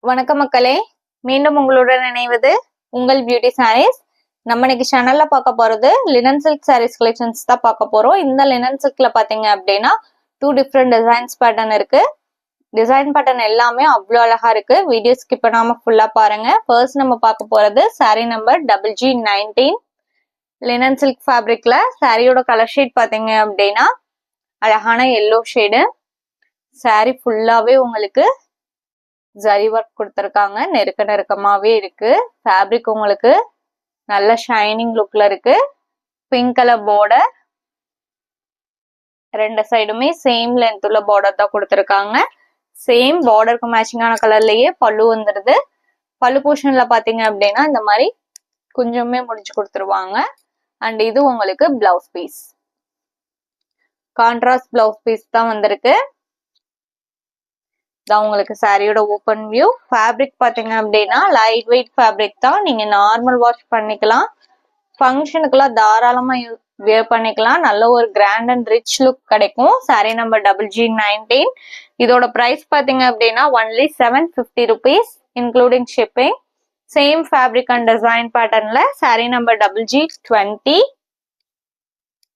வணக்கம் மக்களே, மீண்டும் உங்களுடன் இணைவது உங்கள் பியூட்டி சாரீஸ். நம்ம இன்னைக்கு சேனல்ல பார்க்க போறது லினன் சில்க் சாரீஸ் கலெக்ஷன்ஸ் தான் பார்க்க போறோம். இந்த லினன் சில்க்ல பாத்தீங்க அப்படின்னா 2 டிஃப்ரெண்ட் டிசைன்ஸ் பேட்டர்ன் இருக்கு. டிசைன் பேட்டர்ன் எல்லாமே அவ்வளோ அழகா இருக்கு. வீடியோ ஸ்கிப் பண்ணாம ஃபுல்லா பாருங்க. ஃபர்ஸ்ட் நம்ம பார்க்க போறது sari number GG19 linen silk ஃபேப்ரிக்ல. சாரியோட கலர் ஷேட் பாத்தீங்க அப்படின்னா அழகான எல்லோ ஷேடு. சாரி ஃபுல்லாவே உங்களுக்கு ஜரி ஒர்க் கொடுத்துருக்காங்க. நெருக்கமாவே இருக்கு. ஃபேப்ரிக் உங்களுக்கு நல்ல ஷைனிங் லுக்ல இருக்கு. பிங்க் கலர் பார்டர், ரெண்டு சைடுமே சேம் லென்த் உள்ள பார்டர் தான் கொடுத்துருக்காங்க. சேம் பார்டருக்கு மேட்சிங்கான கலர்லயே பல்லு வந்துடுது. பல்லு போர்ஷன்ல பாத்தீங்க அப்படின்னா இந்த மாதிரி கொஞ்சமே முடிச்சு கொடுத்துருவாங்க. அண்ட் இது உங்களுக்கு blouse piece, contrast blouse piece தான் வந்திருக்கு. உங்களுக்கு சாரியோட ஓப்பன் வியூ. ஃபேப்ரிக் பாத்தீங்க அப்படின்னா லைட் வெயிட் ஃபேப்ரிக் தான். நீங்க நார்மல் வாஷ் பண்ணிக்கலாம். ஃபங்க்ஷனுக்குலாம் தாராளமா வியர் பண்ணிக்கலாம். நல்ல ஒரு கிராண்ட் அண்ட் ரிச் லுக் கிடைக்கும். Sari number GG19. இதோட பிரைஸ் பாத்தீங்க அப்படின்னா only 750 rupees including shipping. Same fabric and design பேட்டர்ன்ல sari number GG20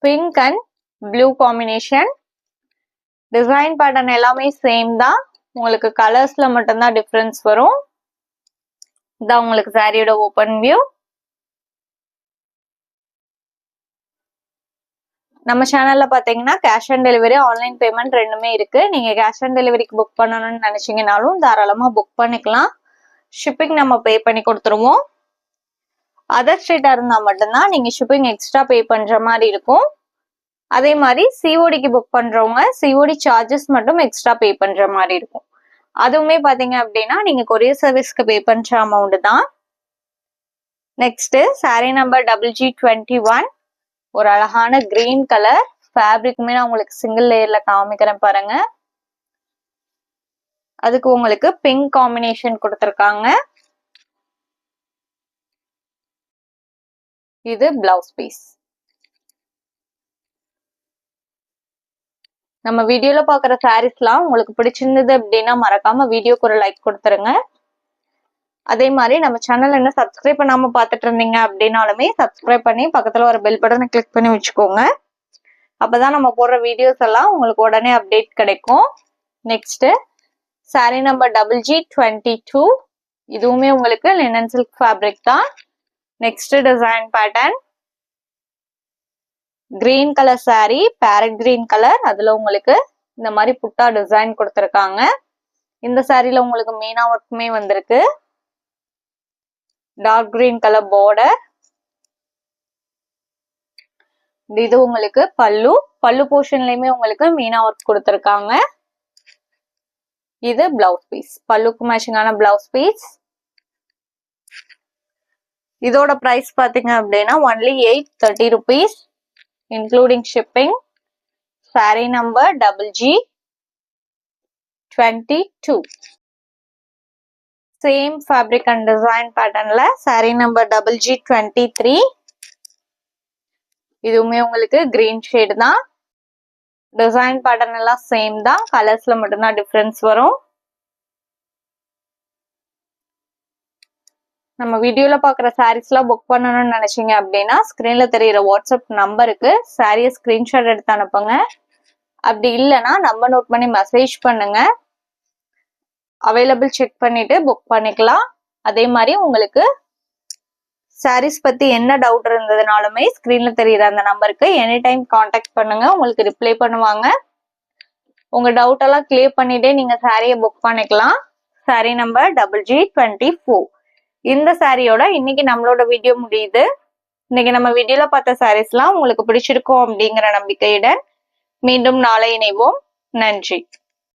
pink and blue combination. Design pattern எல்லாமே சேம் தான். உங்களுக்கு கலர்ஸ்ல மட்டும்தான் டிஃபரன்ஸ் வரும். இதான் உங்களுக்கு சாரியோட ஓப்பன் வியூ. நம்ம சேனல்ல பாத்தீங்கன்னா cash on delivery, online payment ரெண்டுமே இருக்கு. நீங்க கேஷ் ஆன் டெலிவரிக்கு புக் பண்ணணும்னு நினைச்சீங்கனாலும் தாராளமா புக் பண்ணிக்கலாம். ஷிப்பிங் நம்ம பே பண்ணி கொடுத்துருவோம். அதர் ஸ்டேட்டா இருந்தா மட்டும்தான் நீங்க ஷிப்பிங் எக்ஸ்ட்ரா பே பண்ற மாதிரி இருக்கும். அதே மாதிரி சிஓடிக்கு புக் பண்றவங்க சிஓடி சார்ஜஸ் மட்டும் எக்ஸ்ட்ரா பே பண்ற மாதிரி இருக்கும். அதுவுமே பாத்தீங்க அப்படின்னா நீங்க கொரியர் சர்வீஸ்க்கு பே பண்ற அமௌண்ட் தான். நெக்ஸ்ட் சாரி நம்பர் GG21 ஒரு அழகான கிரீன் கலர். ஃபேப்ரிக்குமே நான் உங்களுக்கு சிங்கிள் லேயர்ல காமிக்கிறேன் பாருங்க. அதுக்கு உங்களுக்கு பிங்க் காம்பினேஷன் கொடுத்துருக்காங்க. இது பிளவுஸ் பீஸ். நம்ம வீடியோல பாக்குற சாரீஸ்லாம் உங்களுக்கு பிடிச்சிருந்தது அப்படின்னா மறக்காம வீடியோக்கு ஒரு லைக் கொடுத்துருங்க. அதே மாதிரி நம்ம சேனல் என்ன சப்ஸ்கிரைப் பண்ணாம பாத்துட்டு இருந்தீங்க அப்படின்னாலுமே சப்ஸ்கிரைப் பண்ணி பக்கத்துல ஒரு பெல் பட்டனை கிளிக் பண்ணி வச்சுக்கோங்க. அப்பதான் நம்ம போடுற வீடியோஸ் எல்லாம் உங்களுக்கு உடனே அப்டேட் கிடைக்கும். Next sorry number GG22. இதுவுமே உங்களுக்கு லினன் சில்க் ஃபேப்ரிக் தான். Next design pattern green colour sorry, farad green colour. அதுல உங்களுக்கு இந்த மாதிரி புட்டா டிசைன் கொடுத்துருக்காங்க. இந்த சாரில உங்களுக்கு மீனா ஒர்க்குமே வந்திருக்கு. Dark green colour border. இது உங்களுக்கு பல்லு. பல்லு போர்ஷன்லயுமே உங்களுக்கு மீனா ஒர்க் கொடுத்துருக்காங்க. இது பிளவுஸ் பீஸ், பல்லுக்கு மேட்சிங்கான பிளவுஸ் பீஸ். இதோட பிரைஸ் பாத்தீங்க அப்படின்னா only 830 rupees including shipping. Sari number GG22 same fabric and design பேட்டர்ன்ல சாரி நம்பர் GG23. இதுவுமே உங்களுக்கு கிரீன் ஷேட் தான். டிசைன் பேட்டர்ன் எல்லாம் சேம் தான். கலர்ஸ்ல மட்டும்தான் டிஃபரன்ஸ் வரும். நம்ம வீடியோல பாக்குற சாரீஸ் எல்லாம் புக் பண்ணணும்னு நினைச்சீங்க அப்படின்னா ஸ்கிரீன்ல தெரியுற வாட்ஸ்அப் நம்பருக்கு சாரிய ஸ்கிரீன்ஷாட் எடுத்து அனுப்புங்க. அப்படி இல்லைன்னா நம்பர் நோட் பண்ணி மெசேஜ் பண்ணுங்க. அவைலபிள் செக் பண்ணிட்டு புக் பண்ணிக்கலாம். அதே மாதிரி உங்களுக்கு சாரீஸ் பத்தி என்ன டவுட் இருந்ததுனாலுமே ஸ்கிரீன்ல தெரியுற அந்த நம்பருக்கு எனி டைம் கான்டாக்ட் பண்ணுங்க. உங்களுக்கு ரிப்ளை பண்ணுவாங்க. உங்க டவுட் எல்லாம் கிளியர் பண்ணிட்டே நீங்க சாரியை புக் பண்ணிக்கலாம். Sorry number GG24. இந்த சாரியோட இன்னைக்கு நம்மளோட வீடியோ முடியுது. இன்னைக்கு நம்ம வீடியோல பார்த்த சாரீஸ்லாம் உங்களுக்கு பிடிச்சிருக்கும் அப்படிங்கிற நம்பிக்கையுடன் மீண்டும் நாளை இணைவோம். நன்றி.